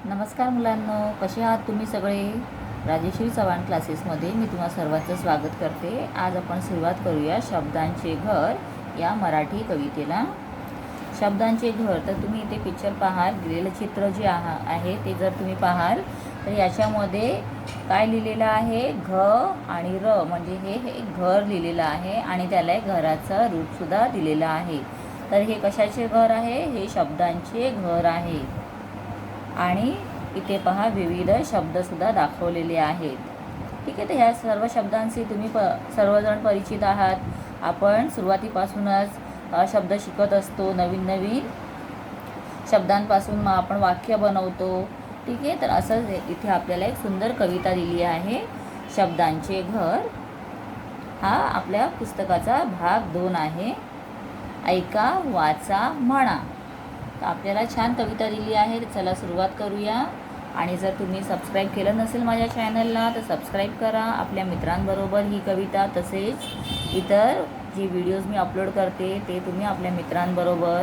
नमस्कार मुलांनो, कसे आहात तुम्ही सगळे? राजेश्री चव्हाण क्लासेसमध्ये मी तुम्हा सर्वांचं स्वागत करते. आज आपण सुरुवात करूया शब्दांचे घर या मराठी कवितेला. शब्दांचे घर, तर तुम्ही इथे पिक्चर पाहाल, दिलेलं चित्र जे आहे ते जर तुम्ही पाहाल तर याच्यामध्ये काय लिहिलेलं आहे? घ आणि र, म्हणजे हे घर लिहिलेलं आहे आणि त्याला घराचं रूपसुद्धा दिलेलं आहे. तर हे कशाचे घर आहे? हे शब्दांचे घर आहे. आणि इथे पहा विविध शब्दसुद्धा दाखवलेले आहेत. ठीक आहे, तर ह्या सर्व शब्दांशी तुम्ही सर्वजण परिचित आहात. आपण सुरुवातीपासूनच शब्द शिकत असतो. नवीन नवीन शब्दांपासून मग आपण वाक्य बनवतो. ठीक आहे, तर असं इथे आपल्याला एक सुंदर कविता दिली आहे, शब्दांचे घर. हा आपल्या पुस्तकाचा भाग 2 आहे. ऐका, वाचा, म्हणा. तर आपल्याला छान कविता दिली आहे. चला सुरुवात करूया. आणि जर तुम्ही सबस्क्राईब केलं नसेल माझ्या चॅनलला तर सबस्क्राईब करा. आपल्या मित्रांबरोबर ही कविता तसेच इतर जी व्हिडिओज मी अपलोड करते ते तुम्ही आपल्या मित्रांबरोबर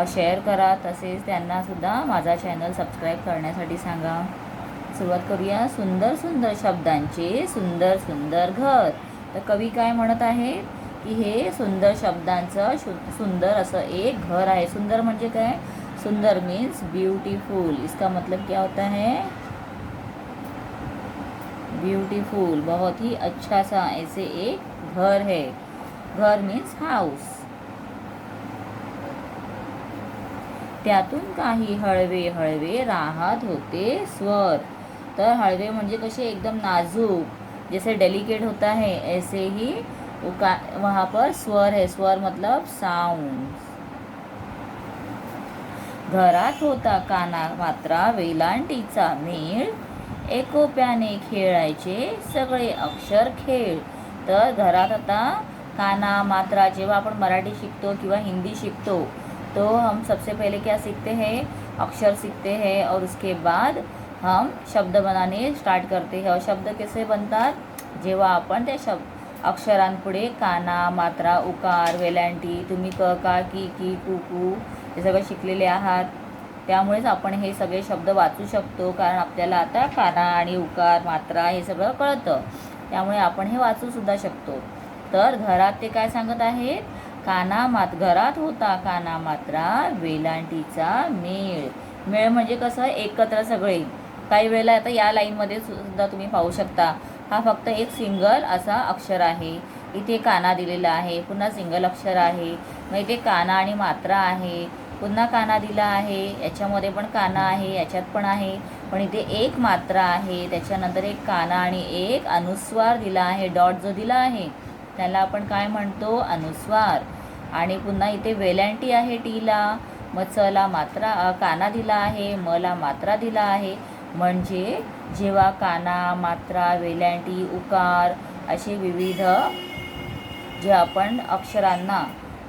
शेअर करा. तसेच त्यांनासुद्धा माझा चॅनल सबस्क्राईब करण्यासाठी सांगा. सुरुवात करूया. सुंदर सुंदर शब्दांचे सुंदर सुंदर घर. तर कवी काय म्हणत आहे कि हे सुंदर शब्दांचं सुंदर असं एक घर आहे. सुंदर म्हणजे काय? सुंदर मीन्स ब्यूटीफुल. इसका मतलब क्या होता है? ब्यूटीफुल, बहुत ही अच्छा सा ऐसे एक घर है. घर मीन्स हाऊस. त्यातून काही हळवे हळवे राहत होते स्वर. तर हळवे म्हणजे कसे? एकदम नाजूक, जैसे डेलिकेट होता है ऐसे ही वहाँ पर स्वर है. स्वर मतलब साउंड. घरात होता काना मात्रा वेलांटीचा मेळ. एकोप्याने खेळायचे सगळे अक्षर खेळ. तर घरात आता काना मात्रा, जेव्हा आपण मराठी शिकतो किंवा हिंदी शिकतो तो हम सबसे पहले क्या सीखते हैं? अक्षर सीखते हैं और उसके बाद हम शब्द बनाने स्टार्ट करते हैं. और शब्द कैसे बनतात? जेव्हा आपण त्या अक्षरांपुढे काना, मात्रा, उकार, वेलांटी, तुम्ही क, का, की, कू, हे सगळं शिकलेले आहात. त्यामुळेच आपण हे सगळे शब्द वाचू शकतो, कारण आपल्याला आता काना आणि उकार, मात्रा हे सगळं कळतं. त्यामुळे आपण हे वाचूसुद्धा शकतो. तर घरात ते काय सांगत आहेत? घरात होता काना मात्रा वेलांटीचा मेळ. मेळ म्हणजे कसं? एकत्र सगळे. काही वेळेला आता या लाईनमध्ये सुद्धा तुम्ही पाहू शकता, हा फक्त एक सिंगल असा अक्षर आहे. इथे काना दिलेला आहे, पुन्हा सिंगल अक्षर आहे. मग इथे काना आणि मात्रा आहे, पुन्हा काना दिला आहे. याच्यामध्ये पण काना आहे, याच्यात पण आहे, पण इथे एक मात्रा आहे. त्याच्यानंतर एक काना आणि एक अनुस्वार दिला आहे. डॉट जो दिला आहे त्याला आपण काय म्हणतो? अनुस्वार. आणि पुन्हा इथे वेलांटी आहे टीला. मग चला मात्रा काना दिला आहे, मला मात्रा दिला आहे. म्हणजे जेव्हा काना, मात्रा, वेलांटी, उकार असे विविध जे आपण अक्षरांना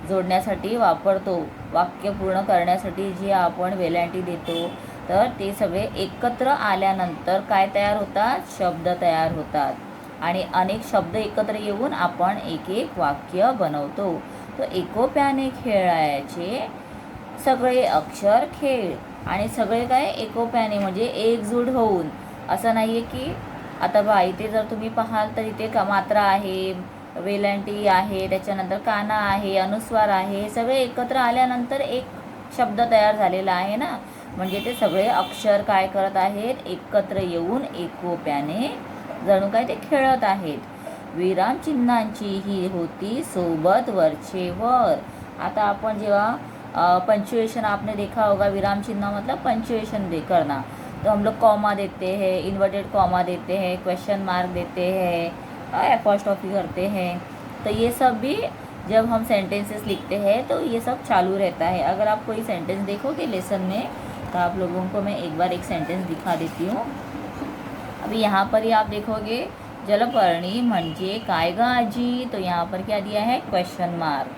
जोडण्यासाठी वापरतो, वाक्य पूर्ण करण्यासाठी जे आपण वेलांटी देतो, तर ते सगळे एकत्र आल्यानंतर काय तयार होतात? शब्द तयार होतात. आणि अनेक शब्द एकत्र येऊन आपण एक एक वाक्य बनवतो. तर एकोप्याने खेळायचे सगळे अक्षर खेळ. आणि सगळे काय? एकोप्याने म्हणजे एकजूट होऊन. असं नाही आहे की आता बा इथे जर तुम्ही पाहाल तर इथे मात्रा आहे, वेलांटी आहे, त्याच्यानंतर काना आहे, अनुस्वार आहे, सगळे एकत्र आल्यानंतर एक शब्द तयार झालेला आहे ना. म्हणजे ते सगळे अक्षर काय करत आहेत? एकत्र येऊन एकोप्याने जणू काय ते खेळत आहेत. विराम चिन्हांची ही होती सोबत वरचे वर. आता आपण जेव्हा पंचुएशन आपने देखा होगा, विराम चिन्ह मतलब पंचुएशन करना. तो हम लोग कॉमा देते हैं, इन्वर्टेड कॉमा देते हैं, क्वेश्चन मार्क देते हैं, एपॉस्ट्रोफी करते हैं. तो ये सब भी जब हम सेंटेंसेस लिखते हैं तो ये सब चालू रहता है. अगर आप कोई सेंटेंस देखोगे लेसन में तो आप लोगों को मैं एक बार एक सेंटेंस दिखा देती हूँ. अभी यहाँ पर ही आप देखोगे जलपर्णी म्हणजे काय ग आजी. तो यहाँ पर क्या दिया है? Question mark.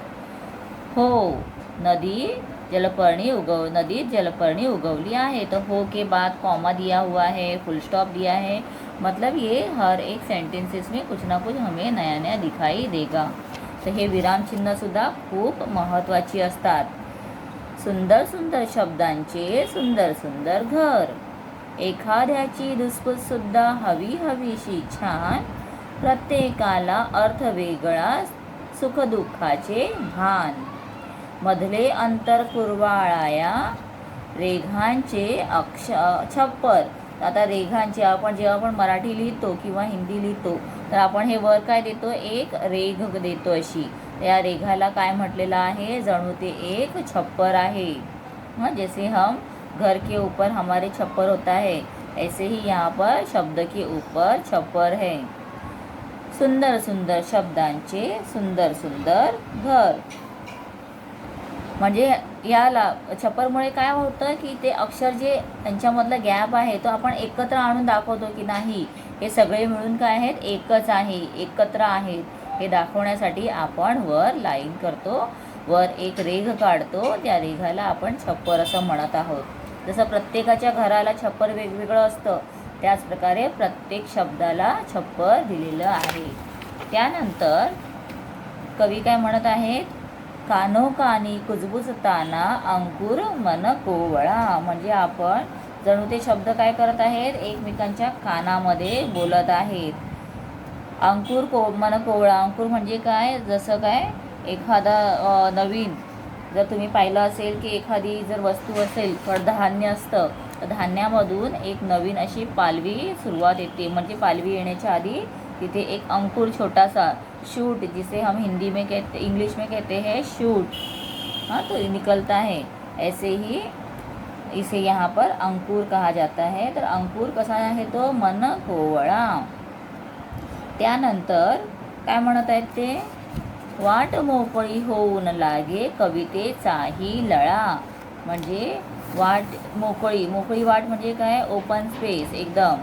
हो, नदीत जलपर्णी उगवली आहे. तो हो के बाद कॉमा दिया हुआ है, फुल स्टॉप दिया है. मतलब ये हर एक सेंटेंसेस में कुछ ना कुछ हमें नया नया दिखाई देगा. तर हे विरामचिन्हसुद्धा खूप महत्त्वाची असतात. सुंदर सुंदर शब्दांचे सुंदर सुंदर घर. एखाद्याची धुसफूस सुद्धा हवी हवीशी छान, प्रत्येकाला अर्थ वेगळा सुखदुःखाचे भान. मधले अंतर कुरवाळाया रेघांचे छप्पर. आता रेघांचे आपण जेव्हा आपण मराठी लिहितो किंवा हिंदी लिहितो तर आपण हे वर काय देतो, एक रेघ देतो अशी. या रेघाला काय म्हटलेलं आहे, जणू ते एक छप्पर आहे. जैसे हम घर के ऊपर हमारे छप्पर होता है, ऐसे ही यहाँ पर शब्द के ऊपर छप्पर है. सुंदर सुंदर शब्दांचे सुंदर सुंदर घर. म्हणजे याला छप्परमुळे काय होतं की ते अक्षर जे त्यांच्यामधला गॅप आहे तो आपण एकत्र आणून दाखवतो की नाही हे सगळे मिळून काय आहेत, एकच आहे, एकत्र आहेत हे दाखवण्यासाठी आपण वर लाईन करतो, वर एक रेघ काढतो. त्या रेघाला आपण छप्पर असं म्हणत आहोत. जसं प्रत्येकाच्या घराला छप्पर वेगवेगळं असतं त्याच प्रकारे प्रत्येक शब्दाला छप्पर दिलेलं आहे. त्यानंतर कवी काय म्हणत आहेत, कानोकानी कुजबुजताना अंकुर मन कोवळा. म्हणजे आपण जणू ते शब्द काय करत आहेत, एकमेकांच्या कानामध्ये बोलत आहेत. अंकुर मन कोवळा. अंकुर म्हणजे काय, जसं काय एखादा नवीन जर तुम्ही पाहिलं असेल की एखादी जर वस्तू असेल, कडधान्य असतं तर धान्यामधून एक नवीन अशी पालवी सुरुवात येते. म्हणजे पालवी येण्याच्या आधी तिथे एक अंकुर छोटासा शूट, जिसे हम हिंदी में कहते, इंग्लिश में कहते हैं शूट, तो निकलता है. ऐसे ही इसे यहाँ पर अंकुर कहा जाता है. तर अंकुर कसा आहे तो, मन कोवळा. त्यानंतर काय म्हणत आहेत ते, वाट मोकळी होऊन लागे कवितेचाही लळा. म्हणजे वाट मोकळी, मोकळी वाट म्हणजे काय, ओपन स्पेस एकदम.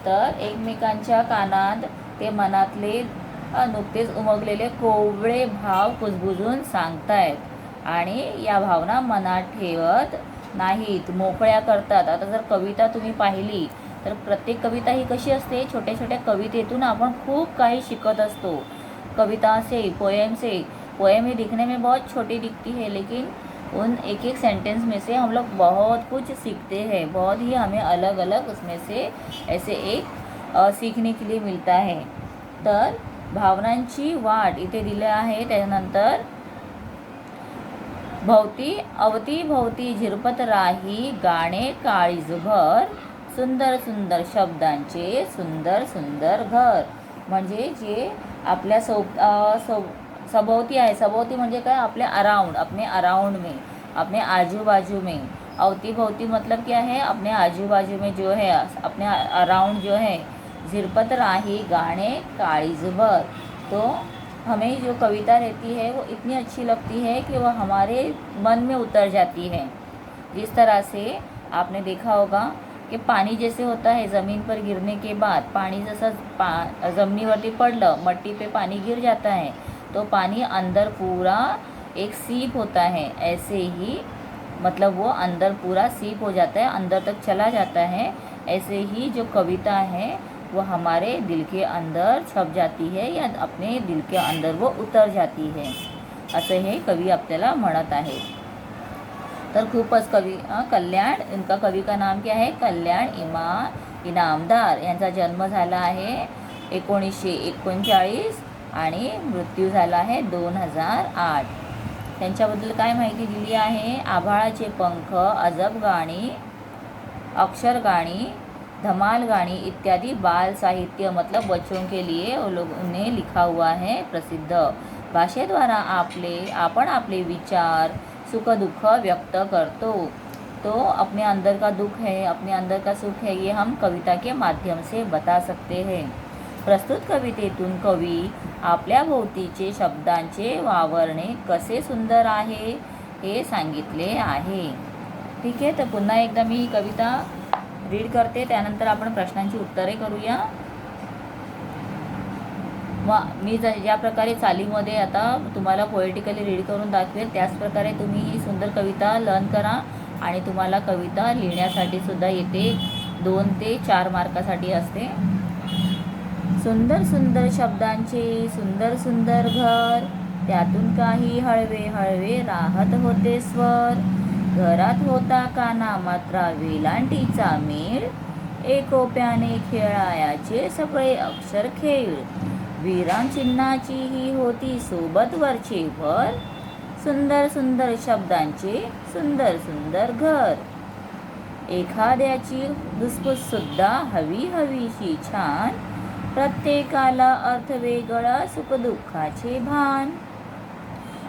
तर एकमेकांच्या कानात ते मनातले नुकतेच उमगलेले कोवळे भाव कुजबुजून सांगतायत आणि या भावना मनात ठेवत नाहीत, मोकळ्या करतात. आता जर कविता तुम्ही पाहिली तर प्रत्येक कविता ही कशी असते, छोट्या छोट्या कवितेतून आपण खूप काही शिकत असतो. कविता से, पोएम ही दिखने में बहुत छोटी दिखती है, लेकिन उन एक एक सेंटेंस में से हम लोग बहुत कुछ सीखते हैं. बहुत ही हमें अलग अलग उसमें से ऐसे एक सीखने के लिए मिलता है. तर भावनांची वाट इथे दिले आहे. त्यानंतर अवतीभोवती झिरपत राही गाणे काळीजभर, सुंदर सुंदर शब्दांचे सुंदर सुंदर घर. म्हणजे जे आपल्या सभोवती आहे. सभोवती म्हणजे काय, आपल्या अराउंड, अपने अराउंड में, अपने आजू बाजू में. अवतीभोवती मतलब क्या है, अपने आजू बाजू में जो है, अपने अराउंड जो है. झिरपत राही गाने काळीजभर. तो हमें जो कविता रहती है वो इतनी अच्छी लगती है कि वह हमारे मन में उतर जाती है. जिस तरह से आपने देखा होगा कि पानी जैसे होता है ज़मीन पर गिरने के बाद, पानी जैसा ज़मीनीवरती पडलं, मट्टी पे पानी गिर जाता है तो पानी अंदर पूरा एक सीप होता है. ऐसे ही मतलब वो अंदर पूरा सीप हो जाता है, अंदर तक चला जाता है. ऐसे ही जो कविता है वो हमारे दिल के अंदर छप जाती है या अपने दिल के अंदर वो उतर जाती है, असं हे कवी आपल्याला म्हणत आहे. तर खूपच कवी कल्याण, इनका कवी का नाम क्या है, कल्याण इनामदार. यांचा जन्म झाला आहे 1939 आणि मृत्यू झाला आहे 2008. त्यांच्याबद्दल काय माहिती दिली आहे, आभाळाचे पंख, अजब गाणी, अक्षर गाणी, धमाल गाणी इत्यादि बाल साहित्य मतलब बच्चों के लिए वो लोग उन्हें लिखा हुआ है प्रसिद्ध. भाषेद्वारा आपण आपले विचार, सुख दुख व्यक्त करतो. तो अपने अंदर का दुख है, अपने अंदर का सुख है, ये हम कविता के माध्यम से बता सकते हैं. प्रस्तुत कवितेतून कवी आपल्या भोवतीचे शब्दांचे वावरणे कसे सुंदर आहे हे सांगितले आहे. ठीक आहे, तर पुन्हा एकदा मी ही कविता रीड करते, त्यानंतर आपण प्रश्नांची उत्तरे करूया. मी ज्या प्रकारे चालीमध्ये आता तुम्हाला पोएटिकली रीड करून दाखवेल त्याच प्रकारे तुम्ही ही सुंदर कविता लर्न करा. आणि तुम्हाला कविता लिहिण्यासाठी सुद्धा येते, 2 ते 4 मार्कासाठी असते. सुंदर सुंदर शब्दांचे सुंदर सुंदर घर, त्यातून काही हळवे हळवे राहत होते स्वर. घरात होता काना मात्रा वेलांटीचा मेळ, एकोप्याने खेळायाचे सगळे अक्षर खेळ. विरामचिन्हाची ही होती सोबत वरचे भर, सुंदर सुंदर शब्दांचे सुंदर सुंदर घर. एखाद्याची धुसफूस सुद्धा हवी हवीशी छान, प्रत्येकाला अर्थ वेगळा सुखदुःखाचे भान.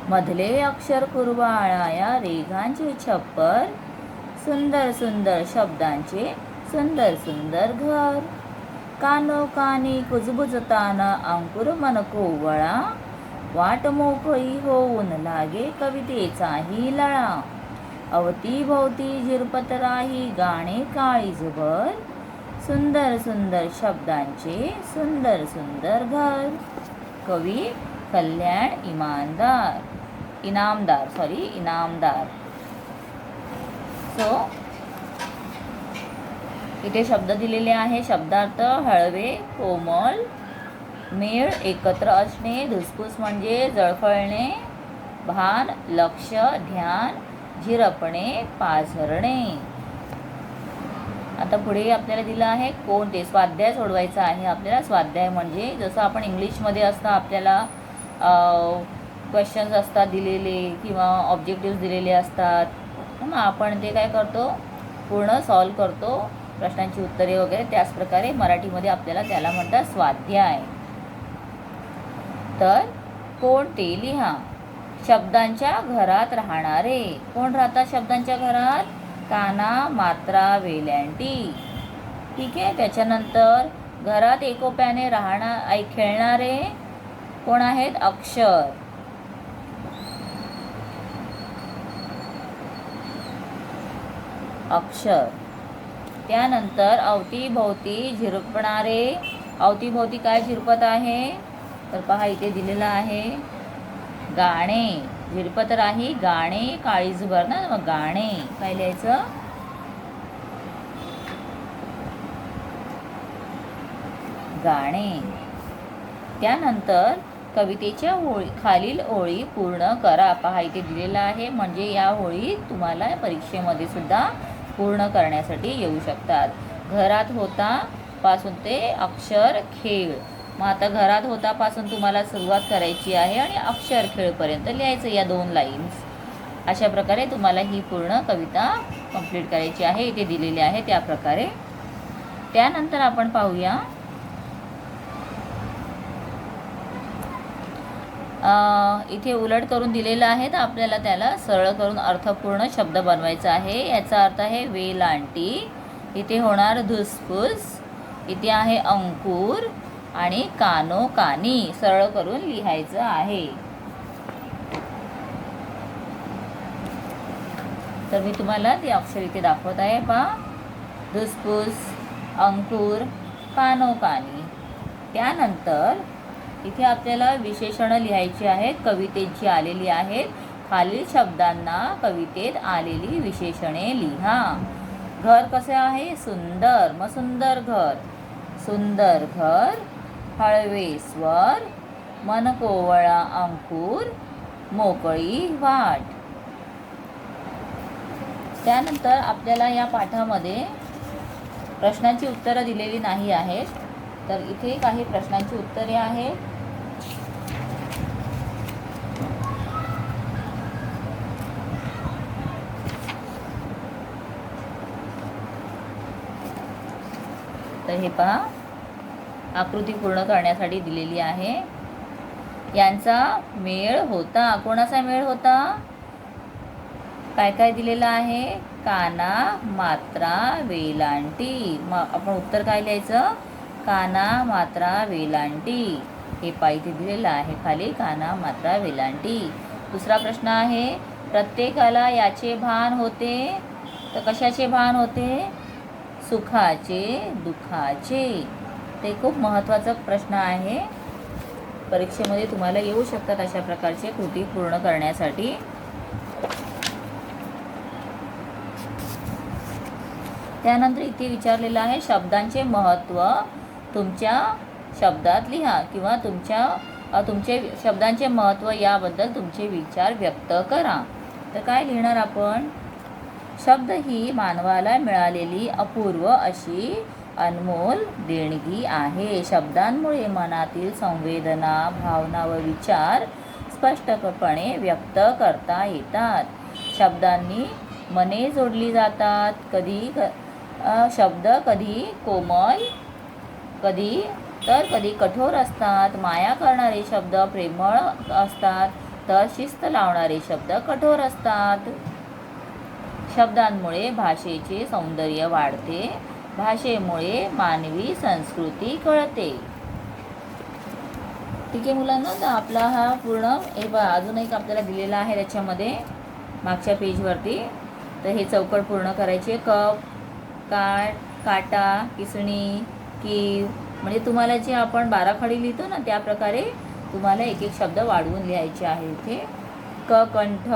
मधले अक्षर कुरवाळाया रेघांचे छप्पर, सुंदर सुंदर शब्दांचे सुंदर सुंदर घर. कानोकानी कुजबुजताना अंकुर मन कोवळा, वाट मोकळी होऊन लागे कवितेचाही लळा. अवतीभोवती झिरपत राही गाणे काळीजभर, सुंदर सुंदर शब्दांचे सुंदर सुंदर घर. कवी कल्याण इनामदार. सो इथे शब्द दिलेले आहे. शब्दार्थ हळवे, कोमल, मेळ एकत्र असणे, धुसफूस म्हणजे जळफळणे, भान लक्ष ध्यान, झिरपणे पाझरणे. आता पुढे आपल्याला दिलं आहे कोणते स्वाध्याय सोडवायचा आहे आपल्याला. स्वाध्याय म्हणजे जसं आपण इंग्लिशमध्ये असतं आपल्याला क्वेश्चन्स असतात दिलेले किंवा ऑब्जेक्टिव्स दिलेले असतात, मग आपण ते काय करतो पूर्ण सॉल्व करतो, प्रश्नांची उत्तरे वगैरे. त्याचप्रकारे मराठीमध्ये आपल्याला त्याला म्हणतात स्वाध्याय. तर कोणते लिहा. शब्दांच्या घरात राहणारे. कोण राहतात शब्दांच्या घरात? काना मात्रा वेलांटी. ठीक आहे. त्याच्यानंतर घरात एकोप्याने खेळणारे कोण आहेत? अक्षर. त्यानंतर अवतीभोवती झिरपणारे. अवतीभोवती काय झिरपत आहे? तर पहा इथे दिलेलं आहे गाणे. झिरपत राही गाणे काळीजभर ना, मग गाणे काय लिहायचं? गाणे. त्यानंतर कवितेच्या खालील ओळी पूर्ण करा. पहा इथे दिलेलं आहे, म्हणजे या ओळी तुम्हाला परीक्षेमध्ये सुद्धा पूर्ण करण्यासाठी येऊ शकतात. घरात होता पासून ते अक्षर खेळ. मग आता घरात होता पासून तुम्हाला सुरुवात करायची आहे आणि अक्षर खेळपर्यंत लिहायचं या 2 लाईन्स. अशा प्रकारे तुम्हाला ही पूर्ण कविता कंप्लीट करायची आहे. इथे दिलेली आहे त्या प्रकारे. त्यानंतर आपण पाहूया इथे उलट करून दिलेलं आहे, तर आपल्याला त्याला सरळ करून अर्थपूर्ण शब्द बनवायचा आहे. याचा अर्थ आहे वेलांटी. इथे होणार धुसफूस. इथे आहे अंकुर आणि कानोकानी. सरळ करून लिहायचं आहे. तर मी तुम्हाला ते अक्षर इथे दाखवत आहे. पहा, धुसफूस, अंकुर, कानोकानी. त्यानंतर इथे आपल्याला विशेषणं लिहायची आहेत, कवितेची आलेली आहेत. खालील शब्दांना कवितेत आलेली विशेषणे लिहा. घर कसे आहे? सुंदर. मग सुंदर घर. सुंदर घर. हळवे स्वर. मन कोवळा अंकुर. मोकळी वाट. त्यानंतर आपल्याला या पाठामध्ये प्रश्नांची उत्तरं दिलेली नाही आहेत, तर इथे काही प्रश्नांची उत्तरे आहेत. तर हे पहा, आकृती पूर्ण करण्यासाठी दिलेली आहे. यांचा मेळ होता. कोणाचा मेळ होता? काय काय दिलेलं आहे? काना मात्रा वेलांटी. मग आपण उत्तर काय लिहायचं? काना मात्रा वेलांटी. हे पाहिजे दिलेलं आहे खाली, काना मात्रा वेलांटी. दुसरा प्रश्न आहे, प्रत्येकाला याचे भान होते. तर कशाचे भान होते? सुखाचे दुःखाचे. ते खूप महत्त्वाचा प्रश्न आहे. परीक्षेमध्ये तुम्हाला येऊ शकतात अशा प्रकारचे कृती पूर्ण करण्यासाठी. त्यानंतर इथे विचारलेलं आहे, शब्दांचे महत्त्व तुमच्या शब्दात लिहा किंवा तुमचे शब्दांचे महत्त्व याबद्दल तुमचे विचार व्यक्त करा. तर काय लिहिणार आपण? शब्द ही मानवाला मिळालेली अपूर्व अशी अनमोल देणगी आहे. शब्दांमुळे मनातील संवेदना, भावना व विचार स्पष्टपणे व्यक्त करता येतात. शब्दांनी मने जोडली जातात. शब्द कधी कोमल, कधी कठोर असतात. माया करणारे शब्द प्रेमळ असतात, तर शिस्त लावणारे शब्द कठोर असतात. शब्दांमुळे भाषेचे सौंदर्य वाढते. भाषेमुळे मानवी संस्कृती कळते. ठीक आहे मुलांना, तर आपला हा पूर्ण अजून एक आपल्याला दिलेला आहे त्याच्यामध्ये मागच्या पेजवरती. तर हे चौकट पूर्ण करायचे. कप, काठ, काटा, किसणी, कीव, म्हणजे तुम्हाला जे आपण बाराखडी लिहितो ना त्या प्रकारे तुम्हाला एक एक शब्द वाढवून लिहायचे आहे. इथे कंठ,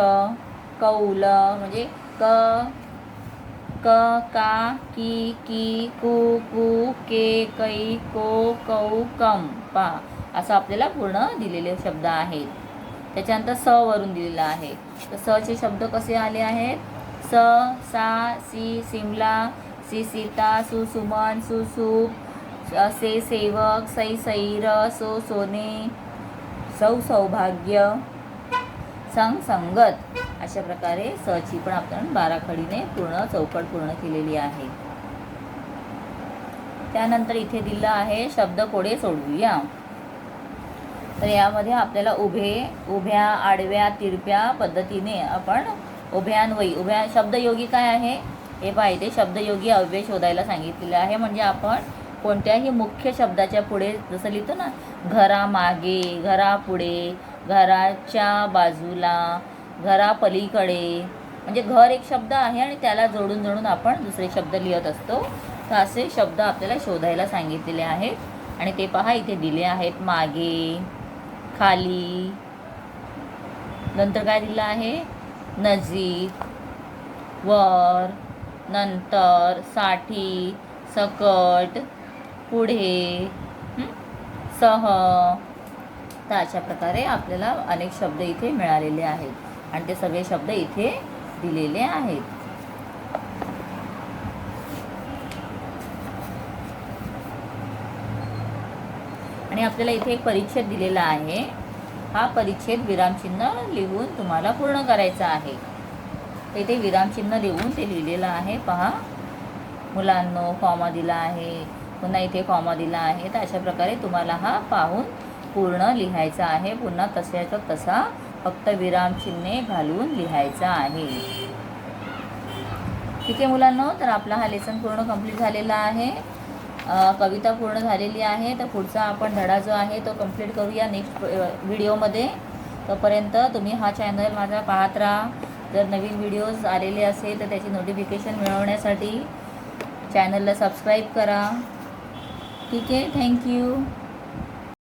कौल म्हणजे क, का, की, कू, के, कै, को, कौ, कम, पा असं आपल्याला पूर्ण दिलेले शब्द आहेत. त्याच्यानंतर स वरून दिलेला आहे. तर स चे शब्द कसे आले आहेत? स, सा, सी, सिमला, सी, सीता, सु, सुमन, सु, सूप, से, सेवक, सई, सैर, सो, सोने, सौ, सौभाग्य, संग, संगत. अशा प्रकारे स ची पण आपण बाराखडीने पूर्ण चौकट पूर्ण केलेली आहे. त्यानंतर इथे दिलं आहे शब्द कोडे सोडवूया. तर यामध्ये आपल्याला उभ्या, आडव्या, तिरप्या पद्धतीने आपण उभ्या शब्दयोगी काय आहे हे पाहिजे. शब्दयोगी अव्यय शोधायला सांगितलेलं आहे. म्हणजे आपण कोणत्याही मुख्य शब्दाच्या पुढे जसं लिहितो ना, घरामागे, घरापुढे, घराच्या बाजूला, घरापलीकडे, म्हणजे घर एक शब्द आहे आणि त्याला जोडून आपण दुसरे शब्द लिहित असतो. तर असे शब्द आपल्याला शोधायला सांगितलेले आहेत. आणि ते पहा इथे दिले आहेत. मागे, खाली, नंतर काय दिलं आहे? नजीक, वर, नंतर, साठी, सकट, पुढे, सह. तर अशा प्रकारे आपल्याला अनेक शब्द इथे मिळालेले आहेत आणि ते सगळे शब्द इथे दिलेले आहेत. आणि आपल्याला इथे एक परिच्छेद दिलेला आहे. हा परिच्छेद विरामचिन्ह लिहून तुम्हाला पूर्ण करायचा आहे. तर इथे विरामचिन्ह लिहून ते लिहिलेलं आहे. पहा मुलांनो, कॉमा दिला आहे, पुन्हा इथे कॉमा दिला आहे. तर अशा प्रकारे तुम्हाला हा पाहून पूर्ण लिहायचा आहे. पुन्हा तशाचा तसा फक्त विरामचिन्हे घालून लिहायचा आहे. ठीक आहे मुलांनो, तर आपला हा लेसन पूर्ण कंप्लीट झालेला आहे. कविता पूर्ण झालेली आहे. तर पुढचा आपण धडा जो आहे तो कंप्लीट करूया नेक्स्ट व्हिडिओमध्ये. तोपर्यंत तुम्ही हा चॅनल माझा पाहत राहा. जर नवीन व्हिडिओज आलेले असेल तर त्याची नोटिफिकेशन मिळवण्यासाठी चॅनलला सबस्क्राईब करा. ठीक आहे, थँक्यू.